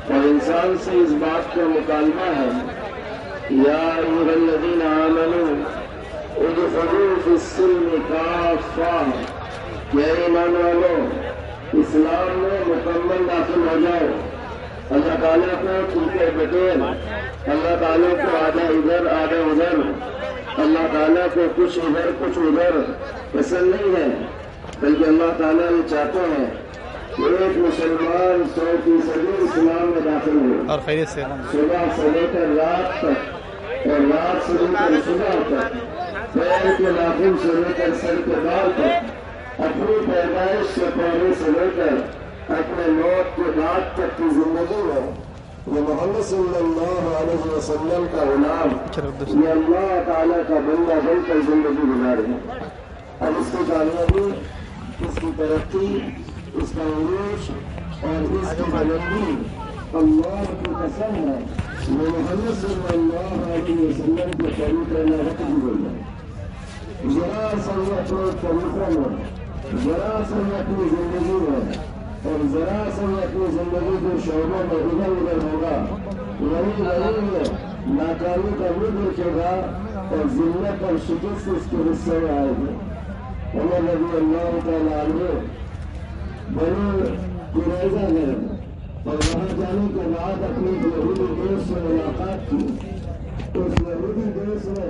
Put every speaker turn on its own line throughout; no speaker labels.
اور انسان سے اس بات کا مکالمہ ہے یا ایھا الذین آمنوا ادخلوا فی السلم کافہ، کہ ایمان والو اسلام میں مکمل داخل ہو جاؤ۔ اللہ تعالیٰ کو ٹوٹے بٹیر، اللہ تعالیٰ کو آدھا ادھر آدھا ادھر، اللہ تعالیٰ کو کچھ ادھر کچھ ادھر پسند نہیں ہے، بلکہ اللہ تعالیٰ یہ چاہتے ہیں کہ ایک مسلمان 100% اسلام میں داخل ہو،
اور خیریت سے
صبح سے لے کر رات تک اور رات سے لے کر صبح تک، پیر کے ناخن سے لے کر سر کے بال تک، اپنی پیدائش سے پہلے سے لے کر اپنے موت کے بعد تک کی زندگی میں یہ محمد صلی اللہ علیہ وسلم کا غلام، یہ اللہ تعالیٰ کا بندہ بن کر زندگی گزارے۔ اب اس کی کامیابی، اس کی ترقی، اس کا عروج اور اس کی بلندی اللہ کی قسم ہے، یہ محمد صلی اللہ علیہ وسلم کے طریقے میں رکھ دی گئی ہے۔ ذرا سا اپنے طریقوں میں، ذرا سا اپنی زندگی میں اور ذرا سے اپنی زندگی کے شعبوں میں ادھر ادھر ہوگا، وہی ناکامی کا منہ دیکھے گا اور ذلت اور شکست اس کے حصے میں آئے گی۔ عمر رضی اللہ تعالیٰ عنہ بنی قریظہ میں اور وہاں جانے کے بعد اپنی یہودی دوست سے ملاقات کی۔ اس یہودی دوست نے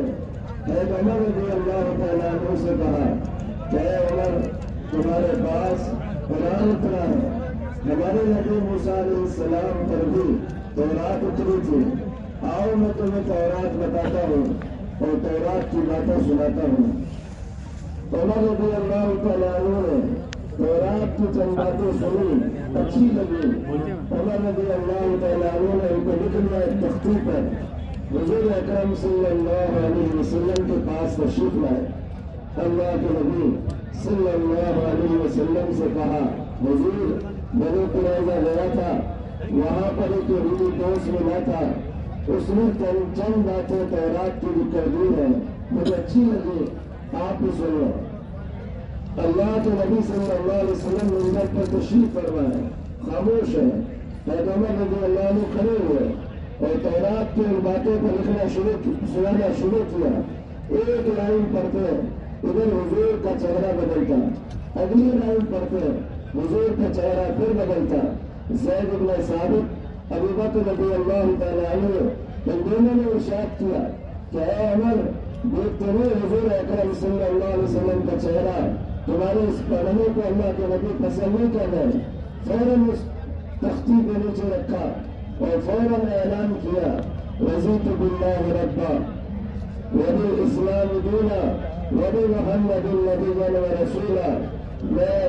حضرت عمر رضی اللہ تعالیٰ عنہ سے کہا کہ اے عمر، تمہارے پاس قرآن اترا ہے، ہمارے نبی موسیٰ علیہ السلام پر بھی تورات اتری تھی، آؤ میں تمہیں تورات بتاتا ہوں اور تورات کی باتیں سناتا ہوں۔ عمر رضی اللہ تعالیٰ عنہ نے تورات کی چند باتیں سنی، اچھی لگی۔ عمر رضی اللہ تعالیٰ عنہ نے ان کو لکھ لیا ایک تختی پر، حضور اکرم صلی اللہ علیہ وسلم کے پاس تشریف لائے۔ اللہ کے نبی صلی اللہ علیہ وسلم سے کہا، حضور بنی قریظہ گیا تھا، وہاں پر ایک یہودی دوست ملا تھا، اس نے چند باتیں تورات کی لکھ کر دی ہے، مجھے اچھی لگی، آپ بھی سنو۔ اللہ کے نبی صلی اللہ علیہ وسلم منبر پر تشریف فرما ہے، خاموش ہے۔ حضرت عمر رضی اللہ عنہ کھڑے ہوئے اور تورات کی ان باتوں کو سنانا شروع کیا۔ ایک لائن پڑھتے ادھر حضور کا چہرہ بدلتا، اگلی لائن پڑھتے حضور کا چہرہ پھر بدلتا۔ زید بن ثابت، ابو بکر رضی اللہ تعالیٰ عنہ، ان دونوں نے ارشاد کیا کہ اے عمر، دیکھتے ہوئے حضور اکرم صلی اللہ علیہ وسلم کا چہرہ، تمہارے اس پڑھنے کو اللہ کے نبی پسند نہیں کر رہے۔ فوراً اس تختی کے نیچے رکھا اور فوراً اعلان کیا، رضیت باللہ ربا وبالاسلام دینا وبمحمد نبیا ورسولا، میں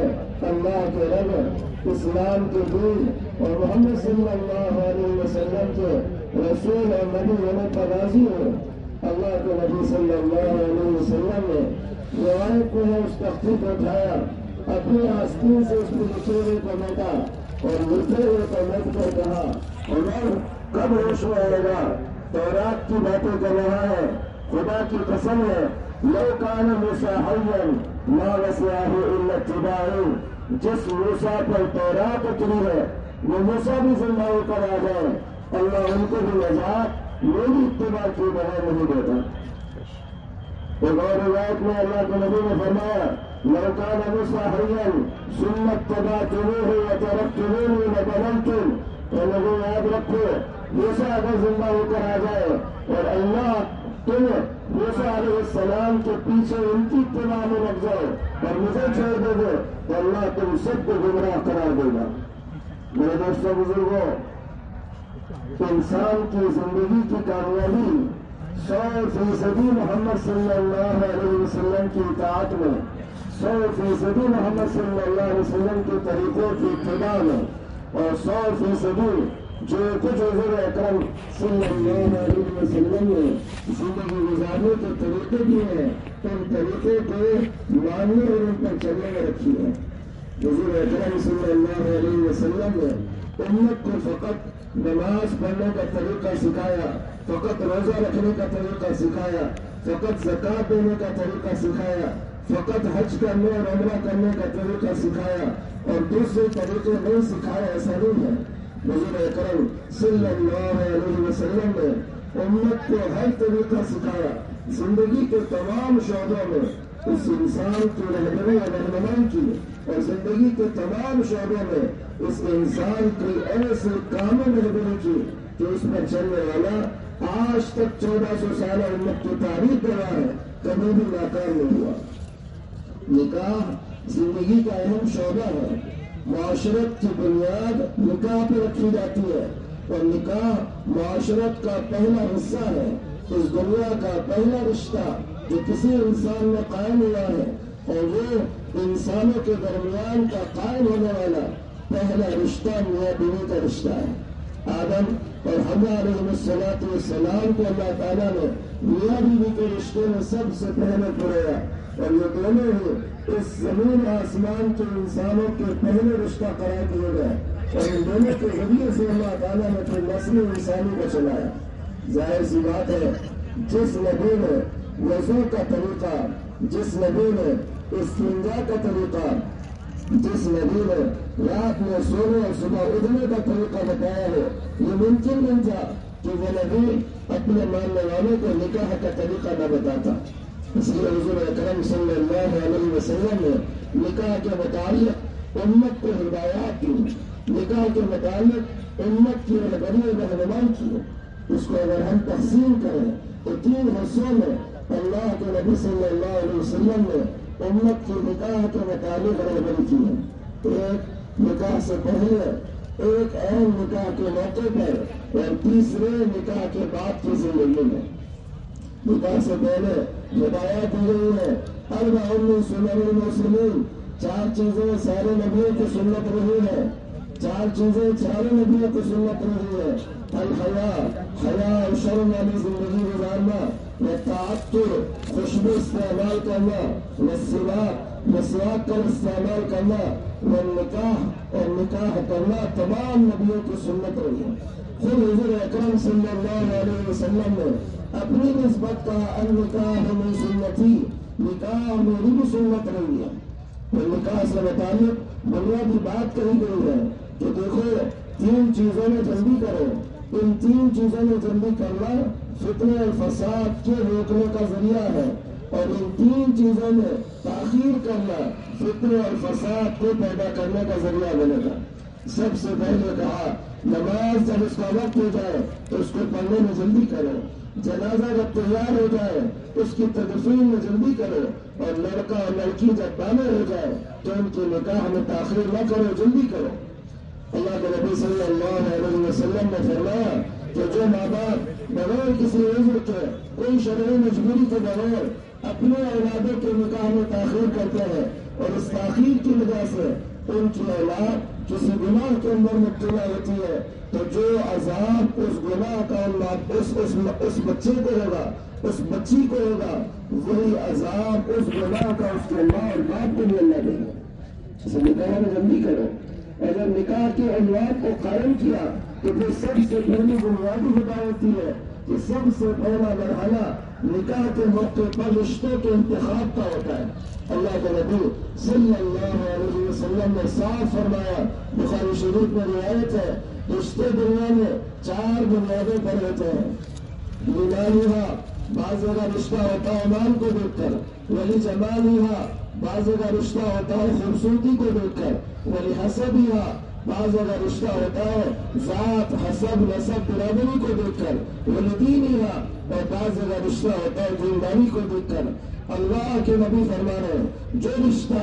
اللہ کے رب، اسلام کے دین اور محمد صلی اللہ علیہ وسلم کے رسول اور نبی ہونے پر راضی ہوں۔ اللہ کے نبی صلی اللہ علیہ وسلم نے روایت کو اس تختی کو اٹھایا، اپنی آستین سے اس کے لکھے ہوئے کو میٹا اور لکھے ہوئے کو میٹ کر کہا، عمر کب ہوش میں آئے گا؟ تورات کی باتیں کر رہا ہے، خدا کی قسم ہے، لو کان موسیٰ حیا ما وسعہ الا اتباعہ، جس موسیٰ پر تورات اتری ہے وہ موسیٰ بھی زندہ ہو کر آ جائے، اللہ ان کو بھی نجات میری اتباع کی بغیر نہیں دیتا۔ ایک اور روایت میں اللہ کے نبی نے فرمایا، لو کان موسیٰ حیا ثم اتبعتموہ وترکتمونی لضللتم، تو لوگوں یاد رکھو، موسیٰ اگر زندہ ہو کر آ جائے اور اللہ تم موسیٰ علیہ السلام کے پیچھے ان کی اتباع میں لگ جاؤ اور مجھے چھوڑ دو گے تو اللہ تم سب کو گمراہ قرار دے گا۔ میرے دوستوں بزرگوں، انسان کی زندگی کی کامیابی 100% محمد صلی اللہ علیہ وسلم کی اطاعت میں، 100% محمد صلی اللہ علیہ وسلم کے طریقوں کی اتباع میں اور 100% جو کچھ حضور اکرم صلی اللہ علیہ وسلم نے زندگی گزارنے کے طریقے دیے ہیں ان طریقے کے ماننے اور ان پر چلنے میں رکھی ہے۔ حضور اکرم صلی اللہ علیہ وسلم نے امت کو فقط نماز پڑھنے کا طریقہ سکھایا، فقط روزہ رکھنے کا طریقہ سکھایا، فقط زکوٰۃ دینے کا طریقہ سکھایا، فقط حج کرنے اور عمرہ کرنے کا طریقہ سکھایا اور دوسرے طریقے نہیں سکھایا، ایسا نہیں ہے۔ حضور اکرم صلی اللہ علیہ وسلم نے امت کو ہر طریقہ سکھایا، زندگی کے تمام شعبوں میں اس انسان کی رہنمائی اور رہنمائی کی اور زندگی کے تمام شعبوں میں اس انسان کی ایسے کاموں میں رہنمائی کی کہ اس پر چلنے والا آج تک 1400 سالہ امت کی تاریخ گواہ ہے، کبھی بھی ناکام نہیں ہوا۔ نکاح زندگی کا اہم شعبہ ہے، معاشرت کی بنیاد نکاح پہ رکھی جاتی ہے اور نکاح معاشرت کا پہلا حصہ ہے، اس دنیا کا پہلا رشتہ جو کسی انسان میں قائم ہوا ہے اور وہ انسانوں کے درمیان کا قائم ہونے والا پہلا رشتہ میاں بیوی کا رشتہ ہے۔ آدم اور حوا علیہ السلام کو اللہ تعالیٰ نے میاں بیوی کے رشتے میں سب سے پہلے پڑھایا اور یہ دونوں ہی اس زمین آسمان کے انسانوں کے پہلے رشتہ قرار دیے گئے اور ان دونوں کے ذریعے سے اللہ تعالیٰ نے پھر نسل انسانی کو چلایا۔ ظاہر سی بات ہے، جس نبی نے وضو کا طریقہ، جس نبی نے استنجا کا طریقہ، جس نبی نے رات میں سونے اور صبح اٹھنے کا طریقہ بتایا ہے، یہ ممکن نہیں تھا کہ وہ نبی اپنے ماننے والوں کو نکاح کا طریقہ نہ بتاتا۔ اس لیے حضور اکرم صلی اللہ علیہ وسلم نے نکاح کے متعلق امت کو ہدایات دی، نکاح کے متعلق امت کی رہبری رہنمائی کی۔ اس کو اگر ہم تقسیم کریں تو 3 حصوں میں اللہ کے نبی صلی اللہ علیہ وسلم نے امت کی نکاح کے متعلق رہبری کی ہے۔ ایک نکاح سے پہلے، ایک اہم نکاح کے موقع پر اور تیسرے نکاح کے بعد کی زندگی میں۔ نکاح سے پہلے ہدایات دی گئی ہے، اربع من سنن المسلمین، 4 چیزیں سارے نبیوں کی سنت رہی ہے، 4 چیزیں سارے نبیوں کی سنت رہی ہے۔ حیا اور شرم والی زندگی گزارنا، تعطر خوشبو استعمال کرنا، مسواک کا استعمال کرنا، نکاح اور نکاح کرنا تمام نبیوں کی سنت رہی ہے۔ خود حضور اکرم صلی اللہ علیہ وسلم نے اپنی نسبت کہا النکاح من سنتی، نکاح میری بھی سنت رہی ہے۔ اور نکاح سے متعلق بنیادی بات کہی گئی ہے کہ دیکھو 3 چیزوں میں جلدی کرو، ان 3 چیزوں میں جلدی کرنا فتنے اور فساد کے روکنے کا ذریعہ ہے اور ان 3 چیزوں میں تاخیر کرنا فتنے اور فساد کو پیدا کرنے کا ذریعہ بنے گا۔ سب سے پہلے کہا نماز جب اس کا وقت ہو جائے تو اس کو پڑھنے میں جلدی کرو، جنازہ جب تیار ہو جائے اس کی تدفین میں جلدی کرو اور لڑکا اور لڑکی جب بالغ ہو جائے تو ان کی نکاح میں تاخیر نہ کرو، جلدی کرو۔ اللہ کے نبی صلی اللہ علیہ وسلم نے فرمایا کہ جو ماں باپ بغیر کسی عذر کے، کوئی شرعی مجبوری کے بغیر اپنے اولادوں کے نکاح میں تاخیر کرتے ہیں اور اس تاخیر کی وجہ سے ان کی اولاد کسی گناہ کے اندر مبتلا ہوتی ہے تو جو عذاب اس گناہ کا اس بچے کو ہوگا، اس بچی کو ہوگا، وہی عذاب اس گناہ کا اس کے ماں اور باپ کو بھی اللہ دے گا۔ اسے نکاح میں جلدی کرو۔ اگر نکاح کے عنوان کو قائم کیا تو پھر سب سے پہلی بنیادی خدا ہوتی ہے کہ سب سے پہلا مرحلہ نکاح کے موقع پر رشتوں کے انتخاب کا ہوتا ہے۔ اللہ کے نبی صلی اللہ علیہ وسلم نے صاف فرمایا، بخاری شریف میں روایت ہے، رشتے دنیا میں 4 بنیادوں پر ہوتے ہیں۔ لیمانیہا، بعض کا رشتہ ہوتا ہے مال کو دیکھ کر، ولی جمالیہا، بعض کا رشتہ ہوتا ہے خوبصورتی کو دیکھ کر، ولی حسبیہا، بعض کا رشتہ ہوتا ہے ذات، حسب، نسب، برادری کو دیکھ کر، ولی دینیہا، اور بعض کا رشتہ ہوتا ہے دینداری کو دیکھ کر۔ اللہ کے نبی فرما رہے ہیں جو رشتہ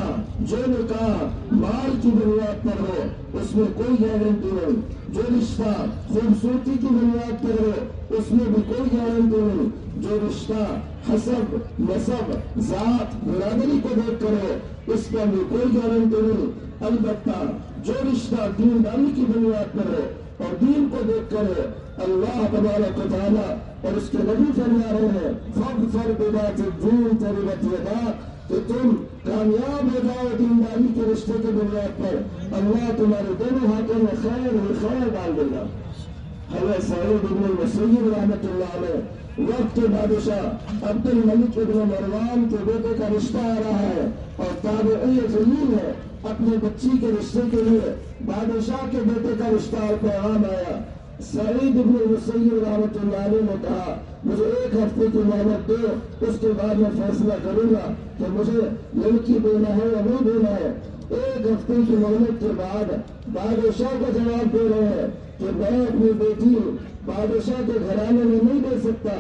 جو نکاح مال کی بنیاد پر ہو اس میں کوئی گارنٹی نہیں، جو رشتہ خوبصورتی کی بنیاد پر ہو اس میں بھی کوئی گارنٹی نہیں، جو رشتہ حسب نسب ذات برادری کو دیکھ کر ہو اس کا بھی کوئی گارنٹی نہیں، البتہ جو رشتہ دینداری کی بنیاد پر ہو اور دین کو دیکھ کر ہو اللہ تبارک و تعالیٰ اور اس کے نبی فرما رہے ہیں فاظفر بذات الدین تربت یداک کہ تم کامیاب ہو جاؤ دینداری کے رشتے کی بنیاد پر اللہ تمہارے دونوں ہاتھوں میں خیر ہی خیر ڈال دے گا۔ حضرت سعید بن المسیب رحمۃ اللہ علیہ وقت کے بادشاہ عبد الملک ابن مروان کے بیٹے کا رشتہ آ رہا ہے اور تابعی جلیل ہے، اپنے بچی کے رشتے کے لیے بادشاہ کے بیٹے کا رشتہ اور پیغام آیا۔ سعید بن المسیب رحمۃ اللہ علیہ نے کہا مجھے 1 ہفتے کی مہلت دو، اس کے بعد میں فیصلہ کروں گا کہ مجھے لڑکی دینا ہے یا نہیں دینا ہے۔ 1 ہفتے کی مہلت کے بعد بادشاہ کو جواب دے رہے ہیں کہ میں اپنی بیٹی بادشاہ کے گھرانے میں نہیں دے سکتا۔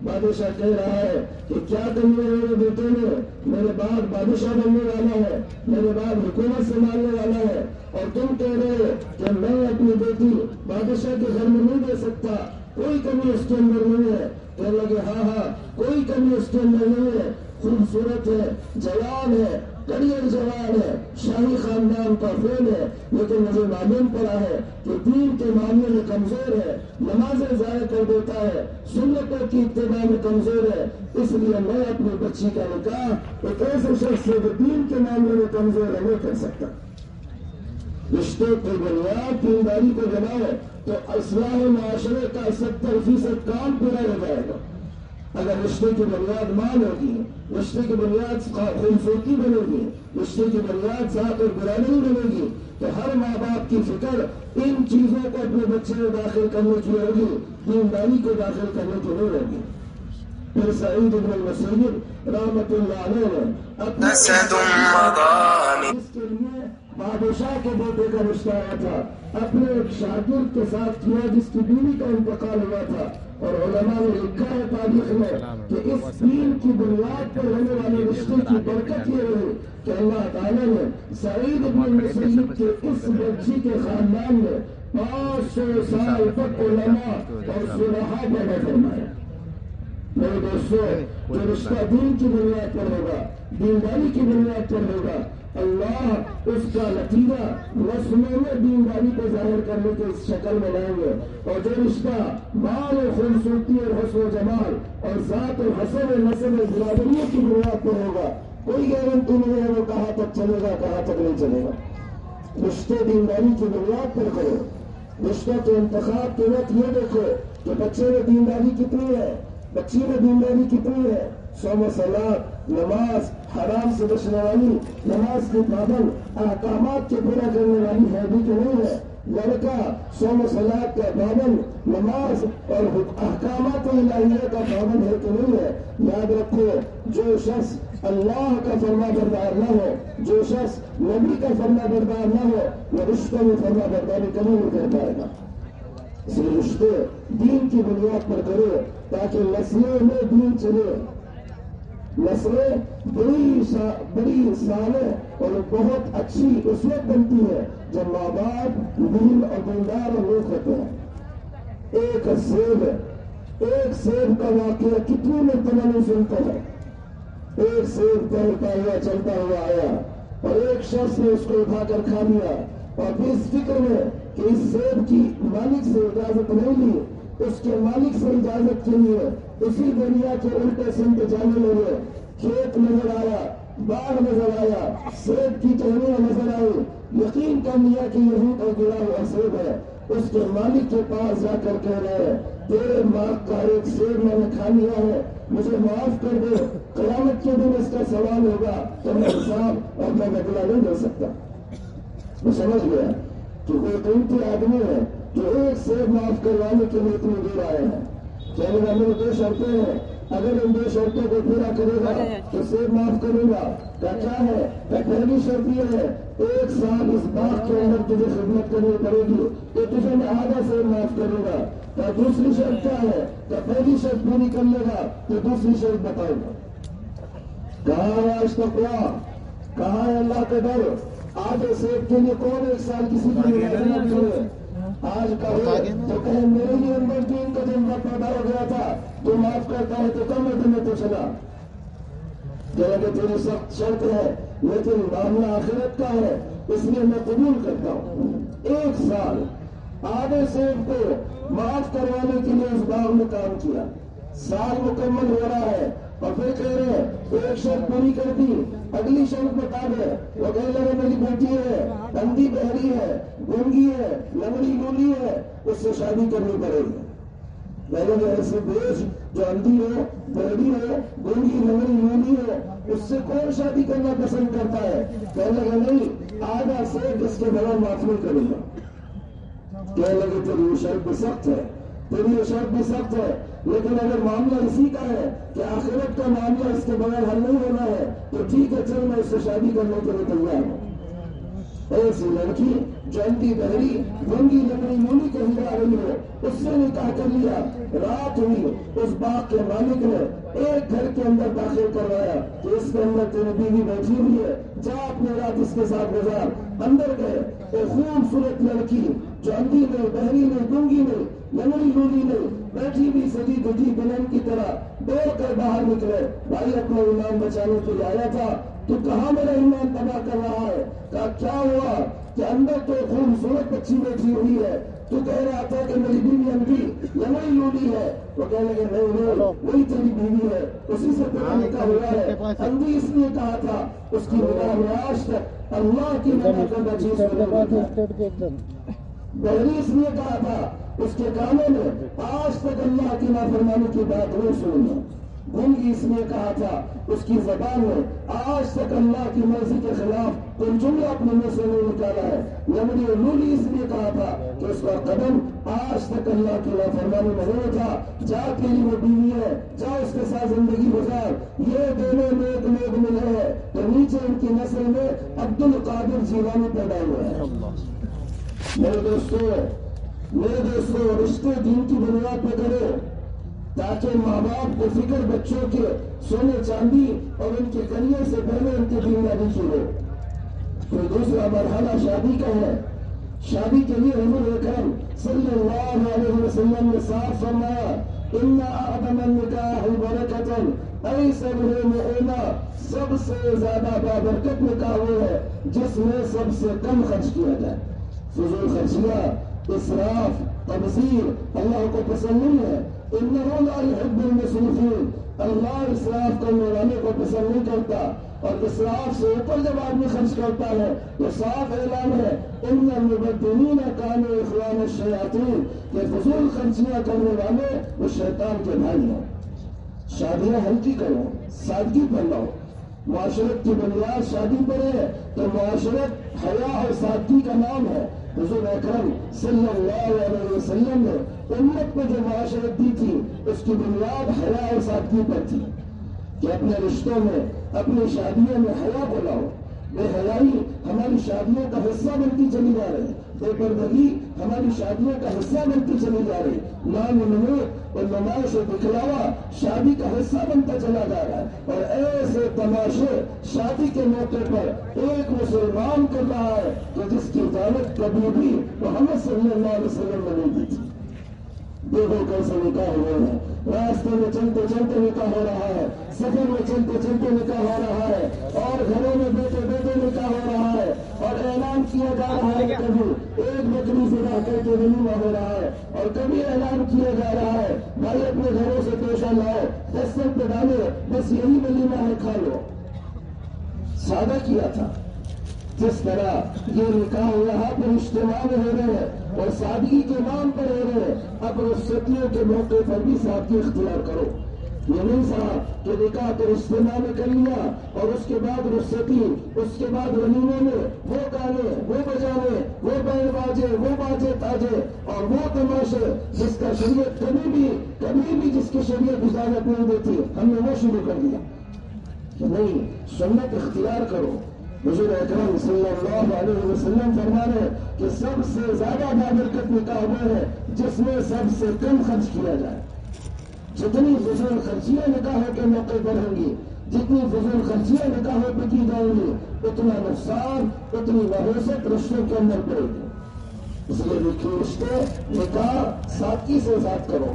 بادشاہ کہہ رہا ہے کہ کیا کرنا ہے میرے بیٹے نے، میرے باپ بادشاہ بننے والا ہے، میرے باپ حکومت سنبھالنے والا ہے اور تم کہہ رہے ہو کہ میں اپنی بیٹی بادشاہ کے گھر میں نہیں دے سکتا، کوئی کمی اس کے اندر نہیں ہے۔ کہنے لگے ہاں کوئی کمی اس کے اندر نہیں ہے، خوبصورت ہے، جوان ہے، کڑیل جوان ہے، شاہی خاندان کا فیل ہے، لیکن مجھے معلوم پڑا ہے کہ دین کے معاملے میں کمزور ہے، نمازیں ضائع کر دیتا ہے، سنتوں کی اتباع میں کمزور ہے، اس لیے میں اپنی بچی کا نکاح ایک ایسے شخص سے جو دین کے معاملے میں کمزور ہے نہیں کر سکتا۔ رشتے کی بنیاد دینداری کو بناؤ تو اصلاح معاشرے کا 70% کام پورا ہو جائے گا۔ اگر رشتے کی بنیاد مال ہوگی، رشتے کی بنیاد خوبصورتی بنے گی، رشتے کی بنیاد ذات اور برادری بنے گی تو ہر ماں باپ کی فکر ان چیزوں کو اپنے بچے میں داخل کرنے کی ہوگی، دینداری کو داخل کرنے کی نہیں ہوگی۔ پھر سعید بن المسیب رحمۃ اللہ علیہ نے اپنے اس کے لیے بادشاہ کے بیٹے کا رشتہ آیا تھا، اپنے ایک شاگرد کے ساتھ کیا جس کی بیوی کا انتقال ہوا تھا، اور علماء نے لکھا ہے تاریخ میں کہ اس دین کی بنیاد پر ہونے والے رشتے کی برکت یہ رہی کہ اللہ تعالیٰ نے سعید بن المسیب کے اس بچی کے خاندان میں 500 سال تک علماء اور صلحاء پیدا فرمایا۔ میرے دوستو جو رشتہ دین کی بنیاد پر ہوگا، دینداری کی بنیاد پر ہوگا، اللہ اس کا نتیجہ رسموں میں دینداری کو ظاہر کرنے کے اس شکل میں لائیں گے، اور جو رشتہ مال اور خوبصورتی اور حسن و جمال اور ذات اور حسب و نسب و برادریوں کی بنیاد پر ہوگا، کوئی گارنٹی نہیں ہے وہ کہاں تک چلے گا کہاں تک نہیں چلے گا۔ رشتے دینداری کی بنیاد پر کرو۔ رشتہ کے انتخاب کے وقت یہ دیکھو کہ بچے میں دینداری کتنی ہے، بچی میں دینداری کتنی ہے، صوم و صلاۃ، نماز، حرام سے بچنے والی، نماز کی پابند، احکامات کے پورا کرنے والی ہے بھی کہ نہیں ہے۔ لڑکا صوم و صلاۃ کا پابند، نماز اور احکامات الہیہ کا پابند ہے کہ نہیں ہے۔ یاد رکھو جو شخص اللہ کا فرما بردار نہ ہو، جو شخص نبی کا فرما بردار نہ ہو، وہ رشتوں میں فرما برداری کبھی نہیں کر پائے گا۔ اس لیے رشتے دین کی بنیاد پر کرو تاکہ نسلوں میں دین چلے، نسلیں بڑی صالح اور بہت اچھی اس وقت بنتی ہے جب ماں باپ دین اور دیندار اور لوگ ہوتے ہیں۔ ایک سیب کا واقعہ کتنی مرتبہ نہیں سنتا ہے۔ ایک سیب ٹہلتا ہوا چلتا ہوا آیا اور ایک شخص نے اس کو اٹھا کر کھا لیا، اور پھر اس فکر میں کہ اس سیب کی مالک سے اجازت نہیں لی، اس کے مالک سے اجازت کے لیے اسی دریا کے الٹے سمت جانے لگے۔ کھیت نظر آیا، باغ نظر آیا، سیب کی ٹہنیاں نظر آئی، یقین کر لیا کہ یہی کا گرا ہوا سیب ہے۔ اس کے مالک کے پاس جا کر کہہ رہے ہیں تیرے ماں کا ایک سیب میں نے کھا لیا ہے، مجھے معاف کر دے، قیامت کے دن اس کا سوال ہوگا تو میں حساب اور میں بدلہ نہیں دے سکتا۔ وہ سمجھ گیا کہ کوئی قیمتی آدمی ہے جو ایک سیب معاف کروانے کے لیے اتنی دور آئے ہیں۔ کہنے کا میرے 2 شرطیں ہیں، اگر ان 2 شرطوں کو پورا کرے گا تو سیب معاف کروں گا۔ کیا ہے؟ پہلی شرط یہ ہے 1 سال اس باغ کے اندر تجھے خدمت کرنی پڑے گی تو تجھے میں آدھا سیب معاف کروں گا۔ تو دوسری شرط کیا ہے؟ کہ پہلی شرط پوری کر لے گا تو دوسری شرط بتاؤں گا۔ کہاں ہے آج تقویٰ؟ کہاں ہے اللہ کا ڈر؟ آج سیب کے لیے کون ایک سال کسی کی ملازمت کرے؟ آج کہے تو کہے میرے لیے اندر دین کا جذبہ پیدا ہو گیا تھا، تو معاف کرتا ہے تو کم ہے تمہیں تو چلا کہ تیری سخت شرط ہے، لیکن معاملہ آخرت کا ہے، اس لیے میں قبول کرتا ہوں۔ ایک سال آدھے سیب کو معاف کروانے کے لیے اس باغ میں کام کیا، سال مکمل ہو رہا ہے اور پھر کہہ رہے ہیں ایک شرط پوری کر دی، اگلی شرط بتا دے۔ وہ کہنے لگے میری بیٹی ہے، اندھی بہری ہے، گونگی ہے، لنگڑی لولی ہے، اس سے شادی کرنی پڑے گی۔ پہلے جو ایسے بیچ جو اندھی ہو، بہری ہو، گونگی لنگڑی لولی ہو، اس سے کون شادی کرنا پسند کرتا ہے؟ کہنے لگے نہیں، آدھا سیب اس کے بغیر معاف نہیں کروں گا۔ کہنے لگے تیری یہ شرط بھی سخت ہے، تیری یہ شرط بھی سخت ہے، لیکن اگر معاملہ اسی کا ہے کہ آخرت کا معاملہ اس کے بغیر حل نہیں ہونا ہے تو ٹھیک ہے، چل میں اس سے شادی کرنے کے لیے تیار ہوں۔ ایسی لڑکی جو اندھی بہری گونگی لنگڑی لولی کہی آ رہی ہے، اس سے نکاح کر لیا۔ رات ہوئی، اس باغ کے مالک نے ایک گھر کے اندر داخل کروایا کہ اس کے اندر تیری بیوی بیٹھی ہوئی ہے، جا اپنے رات اس کے ساتھ گزار۔ اندر گئے، ایک خوبصورت لڑکی جو اندھی نہیں، بہری نہیں، گونگی نہیں، لنگڑی لولی نہیں، بیٹھی بھی سجی دجی دلہن کی طرح دوڑ کر باہر نکلے۔ بھائی اپنا ایمان بچانے کے لیے آیا تھا، تو کہاں میرا ایمان تباہ کر رہا ہے؟ کہا کیا ہوا کہ اندر تو خوبصورت بچی بیٹھی ہوئی ہے، تو کہہ رہا تھا کہ میری بیوی اندھی لنگڑی لولی ہے۔ وہ کہنے لگے نہیں، وہی تیری بیوی ہے، اسی سے تیرا نکاح ہوا ہے۔ اندھی اس نے کہا تھا، اس کی نگاہ میں آج تک اللہ کی منع کردہ چیز کو نہیں دیکھا۔ بہری اس نے کہا تھا، اس کے کانوں میں آج تک اللہ کی نافرمانی کی بات نہیں سنی۔ گونگی اس نے کہا تھا، اس کی زبان میں آج تک اللہ کی مرضی کے خلاف کوئی جملہ اپنے منہ سے نہیں نکالا ہے۔ لنگڑی اور لولی اس نے کہا تھا کہ اس کا قدم آج تک اللہ کی نافرمانی میں نہیں تھا۔ جا تیری وہ بیوی ہے، جا اس کے ساتھ زندگی گزار۔ یہ دونوں نیک لوگ ملے ہیں تو نیچے ان کی نسل میں عبد القادر جیلانی پیدا ہوئے ہیں۔ میرے دوستوں رشتے دین کی بنیاد پہ کرو، تاکہ ماں باپ کو فکر بچوں کے سونے چاندی اور ان کے کریئر سے پہلے ان کی بنیادی کی ہو۔ کوئی دوسرا مرحلہ شادی کا ہے، شادی کے لیے حضور اکرم صلی اللہ علیہ وسلم نے صاف فرمایا ان اعظم النکاح برکۃ، ایسے میں سب سے زیادہ بابرکت نکاح وہ ہے جس میں سب سے کم خرچ کیا جائے۔ فضول خرچیاں، اسراف، تبذیر اللہ کو پسند نہیں ہے۔ انہ لا يحب المسرفین، اللہ اسراف کرنے والے کو پسند نہیں کرتا، اور اسراف سے اوپر جب آدمی خرچ کرتا ہے تو صاف اعلان ہے ان المبذرین کانوا اخوان الشیاطین، کہ فضول خرچیاں کرنے والے وہ شیطان کے بھائی ہیں۔ شادیاں ہلکی کرو، سادگی پر لاؤ۔ معاشرت کی بنیاد شادی پر ہے تو معاشرت حیا اور سادگی کا نام ہے۔ حضور اکرم صلی اللہ علیہ وسلم نے امت کو جو معاشرت دی تھی اس کی بنیاد حیا اور سادگی پر تھی کہ اپنے رشتوں میں، اپنی شادیوں میں حیا کو لاؤ۔ بے حیائی ہماری شادیوں کا حصہ بنتی چلی جا رہی، بے پردگی ہماری شادیوں کا حصہ بنتی چلی جا رہی، نام و نمود اور نمائش و دکھلاوا شادی کا حصہ بنتا چلا جا رہا ہے۔ اور ایسے تماشے شادی کے موقع پر ایک مسلمان کر رہا ہے کہ جس کی اجازت کبھی بھی محمد صلی اللہ علیہ وسلم نے نہیں دی تھی۔ دیکھو کیسے نکاح ہوئے ہیں، راستے میں چلتے چلتے نکاح ہو رہا ہے، سفر میں چلتے چلتے نکاح ہو رہا ہے، اور گھروں میں بیٹھے بیٹھے نکاح ہو رہا ہے، اور اعلان کیا جا رہا ہے کبھی ایک بکری سے رہ کر کے ولیمہ ہو رہا ہے، اور کبھی اعلان کیا جا رہا ہے بھائی اپنے گھروں سے پیشہ لاؤ، دستک پہ ڈالو، بس یہی ولیمہ ہے، کھا لو۔ سادہ کیا تھا۔ جس طرح یہ نکاح یہاں پر اجتماع میں ہو رہے ہیں اور سادگی کے نام پر ہو رہے ہیں، اب رخصتیوں کے موقع پر بھی سادگی اختیار کرو۔ یہ نہیں صاحب کہ نکاح تو اجتماع میں کر لیا اور اس کے بعد رخصتی، اس کے بعد ولیمے میں وہ گانے، وہ بجانے، وہ بینڈ باجے، وہ باجے تاجے اور وہ تماشے جس کا شریعت کبھی بھی جس کی شریعت اجازت نہیں دیتی، ہم نے وہ شروع کر دیا۔ نہیں، سنت اختیار کرو۔ حضور اکرم صلی اللہ علیہ وسلم فرما رہے کہ سب سے زیادہ بابرکت نکاح وہ ہے جس میں سب سے کم خرچ کیا جائے۔ جتنی فضول خرچیاں نکاحوں کے موقع پر ہوں گی جتنی فضول خرچیاں نکاحوں پہ کی جائیں گی اتنا نقصان، اتنی نحوست رشتوں کے اندر پڑے گی۔ اس لیے دیکھیے رشتے نکاح سادگی سے ذات کرو،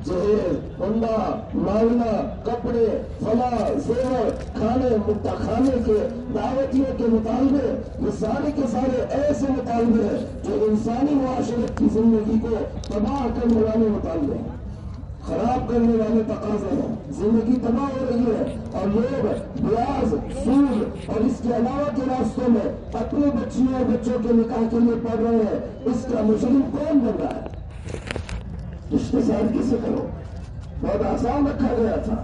جہیز، عمدہ، مانگنا، کپڑے، فلاں، زیور، کھانے کے دعوتیوں کے مطالبے، یہ سارے کے سارے ایسے مطالبے ہیں جو انسانی معاشرت کی زندگی کو تباہ کرنے والے مطالبے ہیں، خراب کرنے والے تقاضے ہیں۔ زندگی تباہ ہو رہی ہے اور لوگ بیاض، سود اور اس کے علاوہ کے راستوں میں اپنے بچیوں اور بچوں کے نکاح کے لیے پڑھ رہے ہیں۔ اس کا مجرم کون بن رہا ہے؟ رشتے سادگی سے کرو۔ بہت آسان رکھا گیا تھا،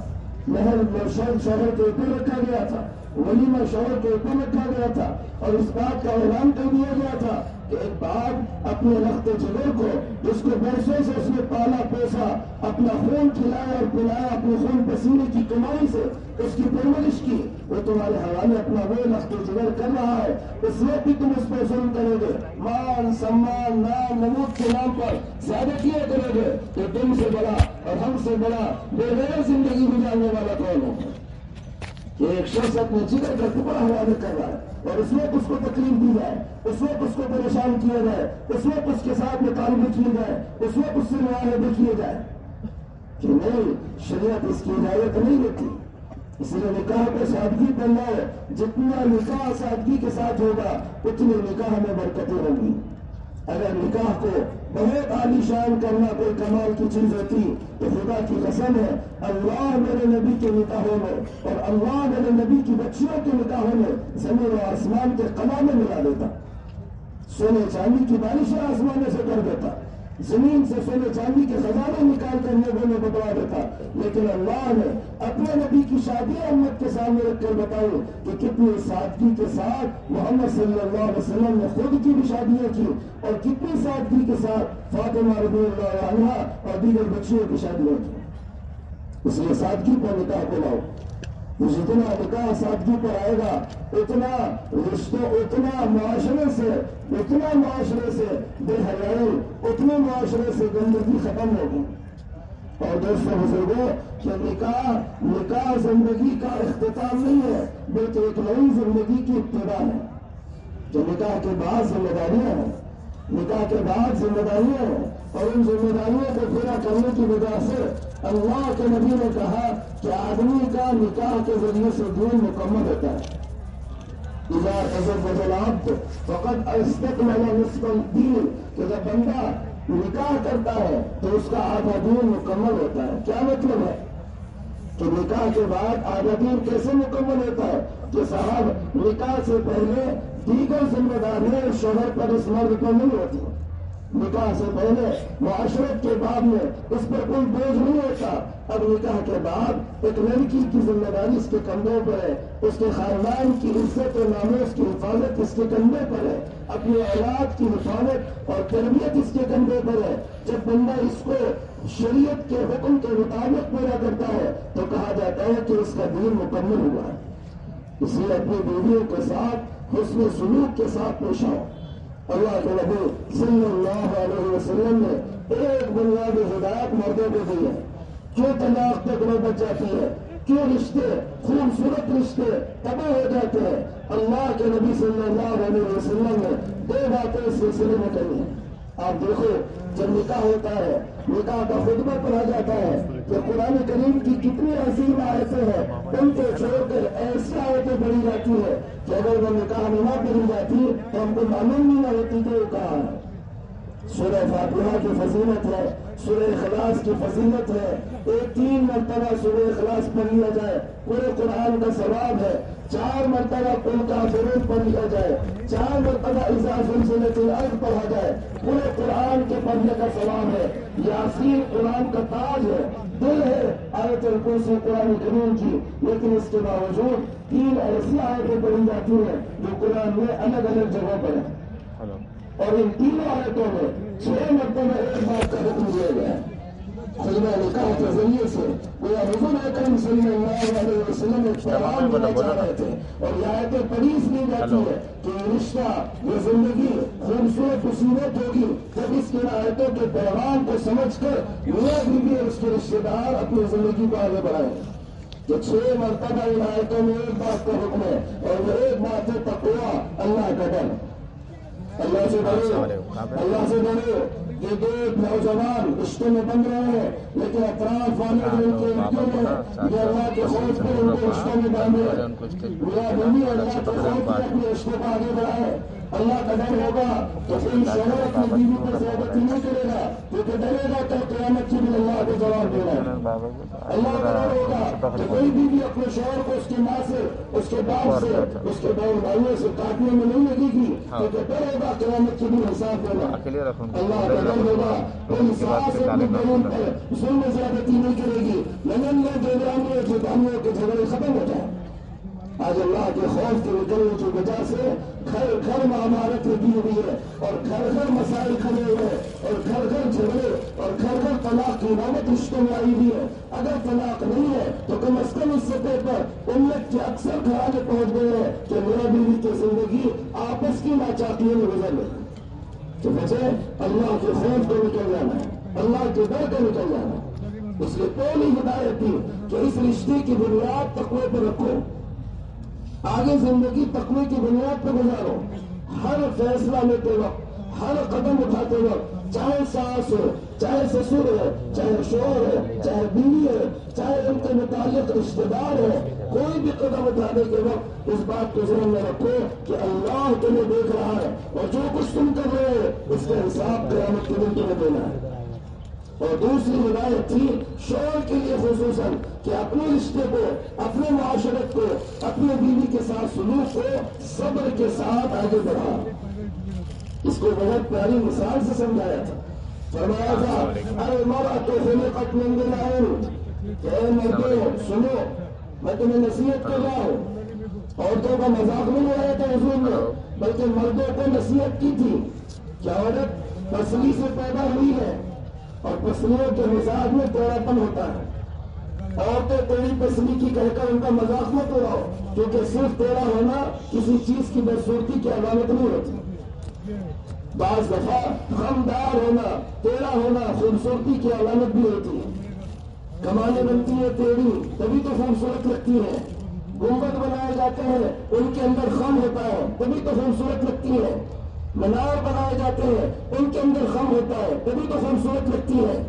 مہر شوہر کے اوپر رکھا گیا تھا، ولیمہ شوہر کے اوپر رکھا گیا تھا، اور اس بات کا اعلان کر دیا گیا تھا کہ ایک باپ اپنے رخت جگر کو، جس کو برسوں سے اس نے پالا پوسا، اپنا خون کھلایا اور پلایا، اپنے خون پسینے کی کمائی سے اس کی پرورش کی، وہ تمہارے حوالے اپنا وہ رخت جگر کر رہا ہے۔ اس وقت بھی تم اس پر ظلم کرو گے، مان سمان نام نمود کے نام پر زیادتیاں کرو گے، تو تم سے بڑا اور ہم سے بڑا بے غیر زندگی گزارنے والا کون ہو؟ کہ ایک شخص اپنے جگر کا ٹکڑا حوالے کر رہا ہے اور اس وقت اس کو تکلیف دی جائے، اس وقت اس کو پریشان کیا جائے، اس وقت اس کے ساتھ مطالبے کیے جائے، اس وقت اس سے معاہدے کیے جائے کہ نہیں، شریعت اس کی اجازت نہیں دیتی۔ اس لیے نکاح پہ سادگی بن جائے، جتنا نکاح سادگی کے ساتھ ہوگا اتنی نکاح میں برکتیں ہوں گی۔ اگر نکاح کو بہت عالی شان کرنا کوئی کمال کی چیز ہوتی تو خدا کی قسم ہے اللہ میرے نبی کے نکاحوں میں اور اللہ میرے نبی کی بچیوں کے نکاحوں میں زمین و آسمان کے قلامیں ملا دیتا، سونے چاندی کی بارشیں آسمانوں سے کر دیتا، زمین سے سونے چاندی کے خزانے نکال کر لوگوں میں بٹوا دیتا۔ لیکن اللہ نے اپنے نبی کی شادی امت کے سامنے رکھ کر بتائی کہ کتنی سادگی کے ساتھ محمد صلی اللہ علیہ وسلم نے خود کی بھی شادیاں کی اور کتنی سادگی کے ساتھ فاطمہ رضی اللہ عنہا اور دیگر بچیوں کی شادیاں کی۔ اس لیے سادگی پر نکاح کو لاؤ، جتنا نکاح سادگی پر آئے گا اتنا رشتوں، اتنا معاشرے سے بے حیائی، اتنے معاشرے سے گندگی ختم ہوگی۔ اور دوستوں بزرگوں کہ نکاح زندگی کا اختتام نہیں ہے بلکہ ایک نئی زندگی کی ابتدا ہے۔ جو نکاح کے بعد ذمہ داریاں ہیں، نکاح کے بعد ذمہ داریاں ہیں، اور ان ذمہ داریوں کو پورا کرنے کی وجہ سے اللہ کے نبی نے کہا کہ آدمی کا نکاح کے ذریعے سے دین مکمل ہوتا ہے۔ اذا تزوج العبد فقد استكمل نصف الدين، کہ جب بندہ نکاح کرتا ہے تو اس کا آدھا دین مکمل ہوتا ہے۔ کیا مطلب ہے کہ نکاح کے بعد آدھا دین کیسے مکمل ہوتا ہے؟ کہ صاحب نکاح سے پہلے دیگر ذمہ داریاں شوہر پر اس مرد پر نہیں ہوتی، نکاح سے پہلے معاشرت کے بعد میں اس پر کوئی بوجھ نہیں ہوتا۔ اب نکاح کے بعد ایک لڑکی کی ذمہ داری اس کے کندھوں پر ہے، اس کے خاندان کی عزت و ناموس کی حفاظت اس کے کندھے پر ہے، اپنی اولاد کی حفاظت اور تربیت اس کے کندھے پر ہے۔ جب بندہ اس کو شریعت کے حکم کے مطابق پورا کرتا ہے تو کہا جاتا ہے کہ اس کا دین مکمل ہوا ہے۔ اس لیے اپنی بیویوں کے ساتھ حسن سلوک کے ساتھ پیش آؤ۔ اللہ کے نبی صلی اللہ علیہ وسلم نے ایک بنیادی ہدایت مردوں کو دی ہے۔ کیوں طلاق تک نوبت جاتی ہے؟ کیوں رشتے، خوبصورت رشتے تباہ ہو جاتے ہیں؟ اللہ کے نبی صلی اللہ علیہ وسلم نے دو باتیں اس سلسلے میں کہی ہیں۔ آپ دیکھو جب نکاح ہوتا ہے، نکاح کا خطبہ پڑھا جاتا ہے کہ قرآن کریم کی کتنی عظیم آیتیں ہیں، ان کو چھوڑ کر ایسی آیتیں پڑھی جاتی ہے کہ اگر وہ نکاح میں نہ پڑھی جاتی تو ہم کو معلوم نہیں ہوتی کہ وہ کہاں ہے۔ سورہ فاتحہ کی فضیلت ہے، سورہ اخلاص کی فضیلت ہے، 3 مرتبہ سورہ اخلاص پڑھ لیا جائے پورے قرآن کا ثواب ہے، 4 مرتبہ قل کافرون پڑھ لیا جائے، 4 مرتبہ اذا زلزلت الارض پڑھا جائے، پورے قرآن کے پڑھنے کا ثواب ہے۔ یاسین قرآن کا تاج ہے، دل ہے آیت الکرسی قرآن کریم کی، لیکن اس کے باوجود 3 ایسی آیتیں پڑھی جاتی ہیں جو قرآن میں الگ الگ جگہوں پر ہیں، اور ان 3 آیتوں میں 6 مرتبہ ایک بات کا حکم دیا گیا ہے۔ خطبہ نکاح کے ذریعے سے وہ حضور اکرم صلی اللہ علیہ وسلم ایک پیغام دینا چاہ رہے تھے، اور یہ آیتیں پڑھی اس لیے جاتی ہے کہ یہ رشتہ، یہ زندگی خوبصورت خوبصورت ہوگی جب اس کی آیتوں کے پیغام کو سمجھ کر میاں بیوی اور اس کے رشتے دار اپنی زندگی کو آگے بڑھائیں۔ کہ 6 مرتبہ ان آیتوں میں ایک بات کا حکم ہے، اور وہ ایک بات ہے تقویٰ، اللہ کا ڈر۔ اللہ سے ڈرو، اللہ سے ڈرو۔ یہ 2 نوجوان رشتے میں بن رہے ہیں، لیکن اطراف والے جو ان کے ارد ہیں یہ اللہ کے خوف پر ان کو رشتوں میں باندھے۔ میاں بیوی اللہ کے خوف پر اپنے رشتے کو آگے بڑھائے۔ اللہ کا ڈر ہوگا تو کوئی شوہر اپنی بیوی پر زیادتی نہیں کرے گا، کیونکہ ڈرے گا کہ قیامت کی بھی اللہ کو جواب دینا ہے۔ اللہ کا ڈر ہوگا کہ کوئی بیوی اپنے شوہر کو اس کی ماں سے، اس کے باپ سے، اس کے بہن بھائیوں سے کاٹنے میں نہیں لگے گی، کیونکہ ڈر ہوگا قیامت کی بھی حساب دینا۔ اللہ کا ڈر ہوگا کوئی ساس اپنی بہن پر ظلم زیادتی نہیں کرے گی، ننند دیورانیوں جیٹھانیوں کے جھگڑے ختم ہو جائیں۔ آج اللہ کے خوف کے نکلنے کی وجہ سے گھر گھر معاملات لگی ہوئی ہے، اور گھر گھر مسائل کھڑے ہوئے ہیں، اور گھر گھر جھگڑے، اور گھر گھر طلاق کی نوبت رشتوں میں آئی ہوئی ہے۔ اگر طلاق نہیں ہے تو کم از کم اس سطح پر امت کے اکثر گھرانے پہنچ گئے ہیں کہ میرا بیوی کی زندگی آپس کی ناچاکیوں میں گزر رہی ہے۔ تو وجہ اللہ کے خوف کو نکل جانا ہے، اللہ کے ڈر کو نکل جانا ہے۔ اس لیے پہلی ہدایت تھی کہ اس رشتے کی بنیاد تقوی پر رکھو، آگے زندگی تقوی کی بنیاد پر گزارو۔ ہر فیصلہ لیتے وقت، ہر قدم اٹھاتے وقت، چاہے ساس ہو، چاہے سسر ہے، چاہے شوہر ہے، چاہے بیوی ہے، چاہے ان کے متعلق رشتے دار ہے، کوئی بھی قدم اٹھانے کے وقت اس بات کو ذہن میں رکھو کہ اللہ تمہیں دیکھ رہا ہے، اور جو کچھ تم کر رہے ہو اس کا حساب قیامت کے دن تمہیں دینا ہے۔ اور دوسری ہدایت تھی شوہر کے لیے خصوصاً کہ اپنے رشتے کو، اپنے معاشرت کو، اپنے بیوی کے ساتھ سلوک کو صبر کے ساتھ آگے بڑھا۔ اس کو بہت پیاری مثال سے سمجھایا تھا، فرمایا تھا المرأۃ خلقت من ضلع، کہ اے مردوں سنو، میں تمہیں نصیحت کر رہا ہوں۔ عورتوں کا مذاق نہیں ہو رہا تھا حضور نے، بلکہ مردوں کو نصیحت کی تھی کہ عورت پسلی سے پیدا ہوئی ہے، اور پسلیوں کے مزاج میں ٹیڑھا پن ہوتا ہے۔ عورتیں ٹیڑھی پسلی کی کہہ کر ان کا مذاق مت اڑاؤ، کیونکہ صرف ٹیڑھا ہونا کسی چیز کی بدصورتی کی علامت نہیں ہوتی۔ بعض دفعہ خمدار ہونا، ٹیڑھا ہونا خوبصورتی کی علامت بھی ہوتی ہے۔ کمانیں بنتی ہیں ٹیڑھی، تبھی تو خوبصورت لگتی ہیں۔ گنبد بنائے جاتے ہیں، ان کے اندر خم ہوتا ہے، تبھی تو خوبصورت لگتی ہے۔ مینار بنائے جاتے ہیں، ان کے اندر خم ہوتا ہے، تبھی تو خوبصورت لگتی ہے۔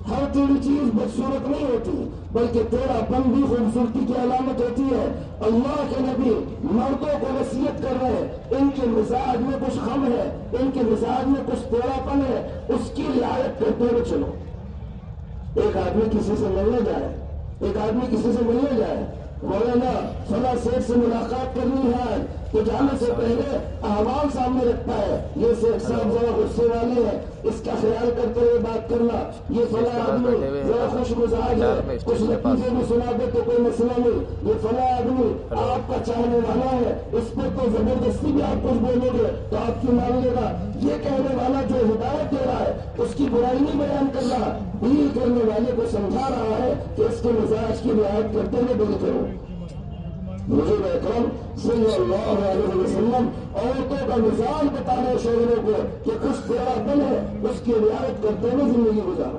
ہر ٹیڑھی چیز بدصورت نہیں ہوتی، بلکہ ٹیڑھا پن بھی خوبصورتی کی علامت ہوتی ہے۔ اللہ کے نبی مردوں کو نصیحت کر رہے ہیں، ان کے مزاج میں کچھ خم ہے، ان کے مزاج میں کچھ ٹیڑھا پن ہے، اس کی رعایت کرتے ہوئے چلو۔ ایک آدمی کسی سے ملنے جائے، مولانا فلاں سیٹ سے ملاقات کرنی ہے، تو جانے سے پہلے احوال سامنے رکھتا ہے، یہ سیٹ صاحب ذرا غصے والے ہیں، اس کا خیال کرتے ہوئے بات کرنا، یہ فلاں آدمی ذرا خوش مزاج ہے، کچھ لطیفے میں سنا دے تو کوئی مسئلہ نہیں، یہ فلاں آدمی آپ کا چاہنے والا ہے، اس پر تو زبردستی بھی آپ کچھ بولو گے تو آپ کی مان لے گا۔ یہ کہنے والا جو ہدایت دے رہا ہے اس کی برائی نہیں بیان کر رہا، ڈیل کرنے والے کو سمجھا رہا ہے کہ اس کے مزاج کی رعایت کرتے ہوئے ڈیل کرو۔ حضور اکرم صلی اللہ علیہ وسلم عورتوں کا مزاج بتا رہے شوہروں کو کہ کچھ ٹیڑھا پن ہے، اس کی رعایت کرتے ہوئے زندگی گزارو۔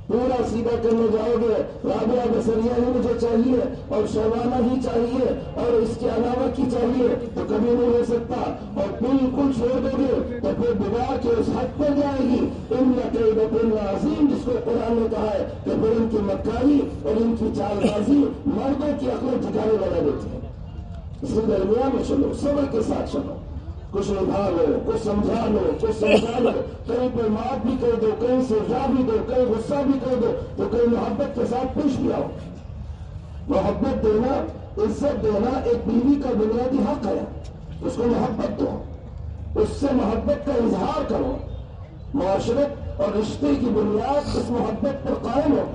پورا سیدھا کرنے جاؤ گے، رابعہ بصریہ ہی مجھے چاہیے اور شہوانہ ہی چاہیے اور اس کے علاوہ کی چاہیے تو کبھی نہیں ہو سکتا، اور بالکل چھوڑ دو گے تو پھر بگاڑ کے اس حد پر جائے گی ان کیدکن عظیم، جس کو قرآن نے کہا ہے کہ پھر ان کی مکاری اور ان کی چال بازی مردوں کی عقل ٹھکانے لگا دیتی ہے۔ اس درمیان میں چلو، صبر کے ساتھ چلو، کچھ نبھا لو، کچھ سمجھا لو، کچھ سمجھا لو، کہیں پہ معاف بھی کر دو، کہیں سزا بھی دو، کہیں غصہ بھی کر دو، تو کہیں محبت کے ساتھ پیش بھی آؤ۔ محبت دینا، عزت دینا ایک بیوی کا بنیادی حق ہے، اس کو محبت دو، اس سے محبت کا اظہار کرو، معاشرت اور رشتے کی بنیاد اس محبت پر قائم ہو۔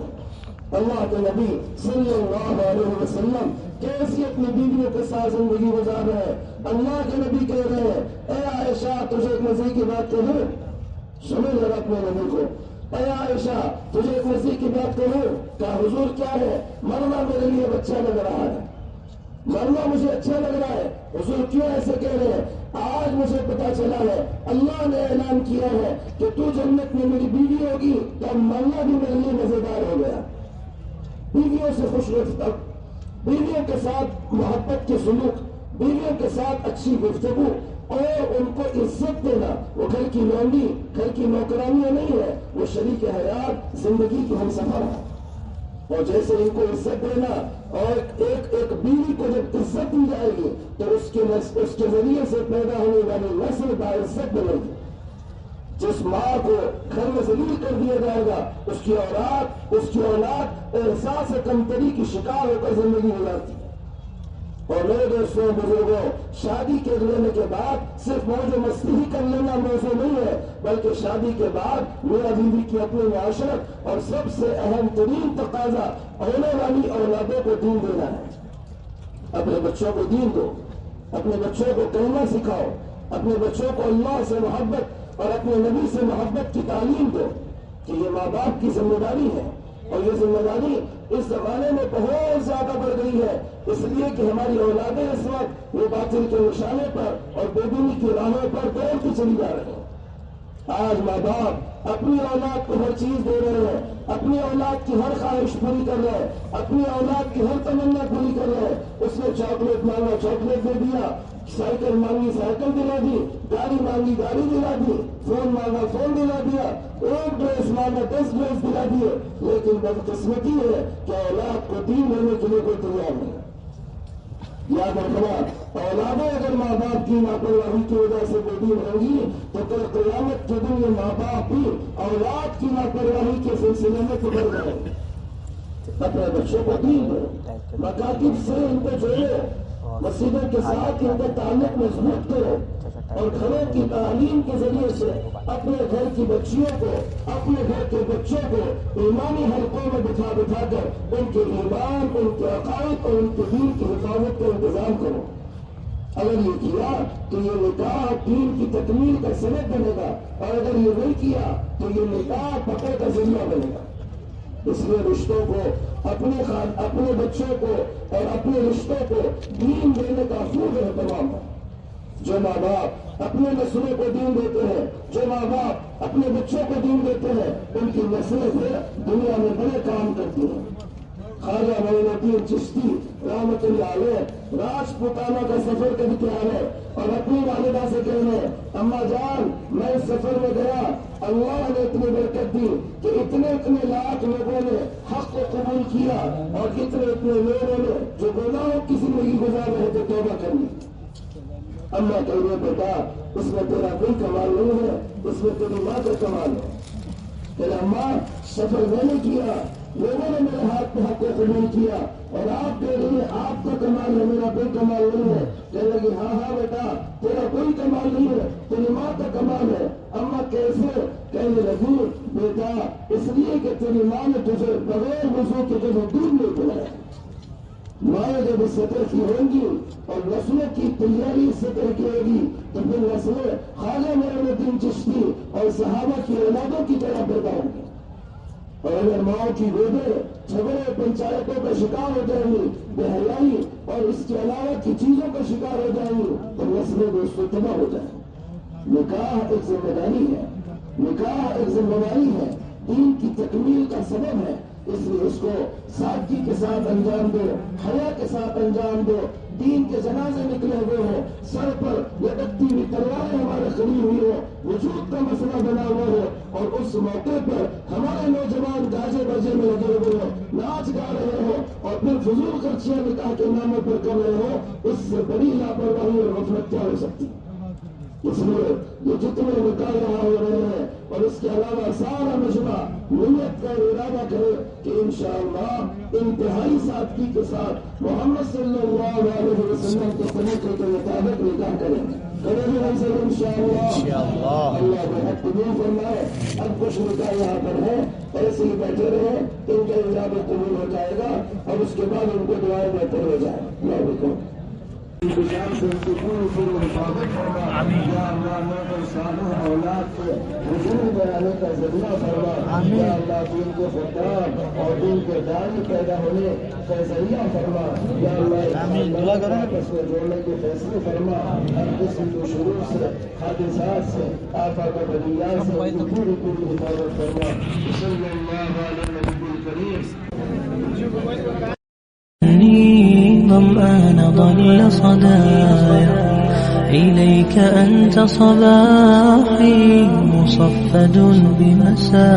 اللہ کے نبی صلی اللہ علیہ وسلم کیسی اپنی بیویوں کے ساتھ زندگی گزار رہے ہیں۔ اللہ کے نبی کہہ رہے ہیں اے عائشہ تجھے ایک مزے کی بات کہوں، سنو ذرا اپنے نبی کو، اے عائشہ تجھے ایک مزے کی بات کہوں، کہا حضور کیا ہے؟ مرنا میرے لیے اچھا لگ رہا ہے، مرنا مجھے اچھا لگ رہا ہے۔ حضور کیوں ایسے کہہ رہے ہیں؟ آج مجھے پتا چلا ہے اللہ نے اعلان کیا ہے کہ تو جنت میں میری بیوی ہوگی، تو مرنا بھی میرے لیے مزیدار ہو گیا۔ بیویوں سے خوش رفتہ بیویوں کے ساتھ محبت کے سلوک، بیویوں کے ساتھ اچھی گفتگو اور ان کو عزت دینا. وہ گھر کی لونڈی، گھر کی نوکرانیاں نہیں ہے، وہ شریک حیات، زندگی کی ہم سفر ہے. اور جیسے ان کو عزت دینا، اور ایک بیوی کو جب عزت دی جائے گی تو اس کے ذریعے سے پیدا ہونے والی نسل باعزت بنے گی. جس ماں کو گھر میں ذلیل کر دیا جائے گا، اس کی اولاد احساس کمتری کی شکار ہو کر زندگی گزارتی ہے. اور میرے دوستوں بزرگوں، شادی کے لینے کے بعد صرف موج و مستی ہی کر لینا موضوع نہیں ہے، بلکہ شادی کے بعد میاں بیوی کی اپنی معاشرت اور سب سے اہم ترین تقاضا ہونے والی اولادوں کو دین دینا ہے. اپنے بچوں کو دین دو، اپنے بچوں کو کلمہ سکھاؤ، اپنے بچوں کو اللہ سے محبت اور اپنے نبی سے محبت کی تعلیم دو. کہ یہ ماں باپ کی ذمہ داری ہے، اور یہ ذمہ داری اس زمانے میں بہت زیادہ بڑھ گئی ہے، اس لیے کہ ہماری اولادیں اس وقت وہ باطل کے نشانے پر اور بے دینی کی راہوں پر دوڑتی چلی جا رہے ہیں. آج ماں باپ اپنی اولاد کو ہر چیز دے رہے ہیں، اپنی اولاد کی ہر خواہش پوری کر رہے ہیں، اپنی اولاد کی ہر تمنا پوری کر رہے ہیں. اس نے چاکلیٹ مانگا چاکلیٹ دے دیا، سائیکل مانگی سائیکل دلا دی، گاڑی مانگی گاڑی دلا دی، فون مانگا فون دلا دیا، ایک ڈریس مانگا 10 ڈریس دلا دیے. لیکن بدقسمتی ہے کہ اولاد کو دین دینے کے لیے کوئی تیار نہیں. یاد رکھنا، اولادیں اگر ماں باپ کی لاپرواہی کی وجہ سے بے دین ہوں گی تو کل قیامت کے دن یہ ماں باپ بھی اولاد کی لاپرواہی کے سلسلے میں پکڑ گئے. اپنے بچوں کو دین دو، مکاتب سے ان کو جوڑو، مسجدوں کے ساتھ ان کا تعلق مضبوط کرو، اور گھروں کی تعلیم کے ذریعے سے اپنے گھر کی بچیوں کو، اپنے گھر کے بچوں کو ایمانی حلقوں میں بٹھا کر ان کے ایمان، ان کے عقائد اور ان کے دین کی حفاظت کا انتظام کرو. اگر یہ کیا تو یہ نکاح دین کی تکمیل کا سبب بنے گا، اور اگر یہ نہیں کیا تو یہ نکاح پکڑ کا ذریعہ بنے گا. اس لیے رشتوں کو، اپنے بچوں کو اور اپنے رشتوں کو دین دینے کا خوب اہتمام ہے. جو ماں باپ اپنے نسلوں کو دین دیتے ہیں، جو ماں باپ اپنے بچوں کو دین دیتے ہیں، ان کی نسلیں پھر دنیا میں بڑے کام کرتی ہیں. خواجہ معین الدین چشتی رحمۃ اللہ علیہ راجپوتانہ کا سفر کر کے آئے اور اپنی والدہ سے کہنے، اماں جان میں اس سفر میں گیا، اللہ نے اتنی برکت دی کہ اتنے لاکھ لوگوں نے حق کو قبول کیا، اور اتنے لوگوں نے جو گناہوں کی زندگی گزار رہے تھے توبہ کر لی. اماں کہہ رہے بیٹا اس میں تیرا کوئی کمال نہیں ہے، اس میں تیری ماں کا کمال ہے. کہ اماں سفر میں نے کیا، لوگوں نے میرے ہاتھ پہ حق کو قبول کیا، اور آپ کہہ رہی ہیں آپ کا کمال ہے، میرا کوئی کمال نہیں ہے. کہنے لگی ہاں بیٹا تیرا کوئی کمال نہیں ہے، تیری ماں کا کمال ہے. اماں کیسے؟ کہنے لگی بیٹا اس لیے کہ تیری ماں نے تجھے بغیر وضو کے تجھے دودھ نہیں پلایا. ماں جب اس سطح کی ہوں گی اور نسلوں کی تیاری اس سطح کی ہوگی تو پھر نسلیں خواجہ معین الدین چشتی اور صحابہ کی اولادوں کی طرح پیدا ہوں گی. اور اگر ماؤں کی گودیں جھگڑے پنچایتوں کا شکار ہو جائیں گی، بے حیائی اور اس کے علاوہ کی چیزوں کا شکار ہو جائیں گی تو نسلیں دوستوں تباہ ہو جائیں. نکاح ایک ذمہ داری ہے، نکاح ایک ذمہ داری ہے، دین کی تکمیل کا سبب ہے. اس لیے اس کو سادگی کے ساتھ انجام دو، حیا کے ساتھ انجام دو. دین کے جنازے نکلے ہوئے ہو، سر پر لٹکتی ہوئی تلواریں ہمارے کھڑی ہوئی ہو، وجود کا مسئلہ بنا ہوا ہو، اور اس موقع پر ہمارے نوجوان گاجے بجے میں لگے ہوئے ہو، ناچ گا رہے ہو، اور پھر فضول خرچیاں نکاح کے ناموں پر کر رہے ہو. اس سے بڑی لاپرواہی اور غفلت کیا ہو سکتی ہے؟ اس لیے یہ جتنے نکاح یہاں ہو رہے ہیں اور اس کے علاوہ سارا مجمع نیت کا ارادہ کرے کہ انشاءاللہ انتہائی سادگی کے ساتھ محمد صلی اللہ علیہ وسلم کے طریقے کے مطابق نکاح کریں گے. انشاءاللہ اللہ بہت قبول فرمائے. اب کچھ نکاح یہاں پر ہے، ایسے ہی بیٹھے رہے، ان کا اجابت قبول ہو جائے گا اور اس کے بعد ان کو دعائیں بہتر ہو جائے. اللہ حافظ. انتظام سے ان کی پوری حفاظت فرما. یا اللہ نوجوان صالح اولاد کو حضور بنانے کا ذریعہ فرما. یا اللہ دین کے خدام اور دین کے داعی پیدا ہونے کا ذریعہ فرما. یا اللہ آپس میں جوڑنے کے فیصلے فرما. ہر قسم کے شرور سے، حادثات سے، آفات و بلیات سے ان کی پوری حفاظت فرما. صلی اللہ علیہ نبی الکریم.
ظمآن ضل صدايا إليك أنت صباحي مصفد بمسايا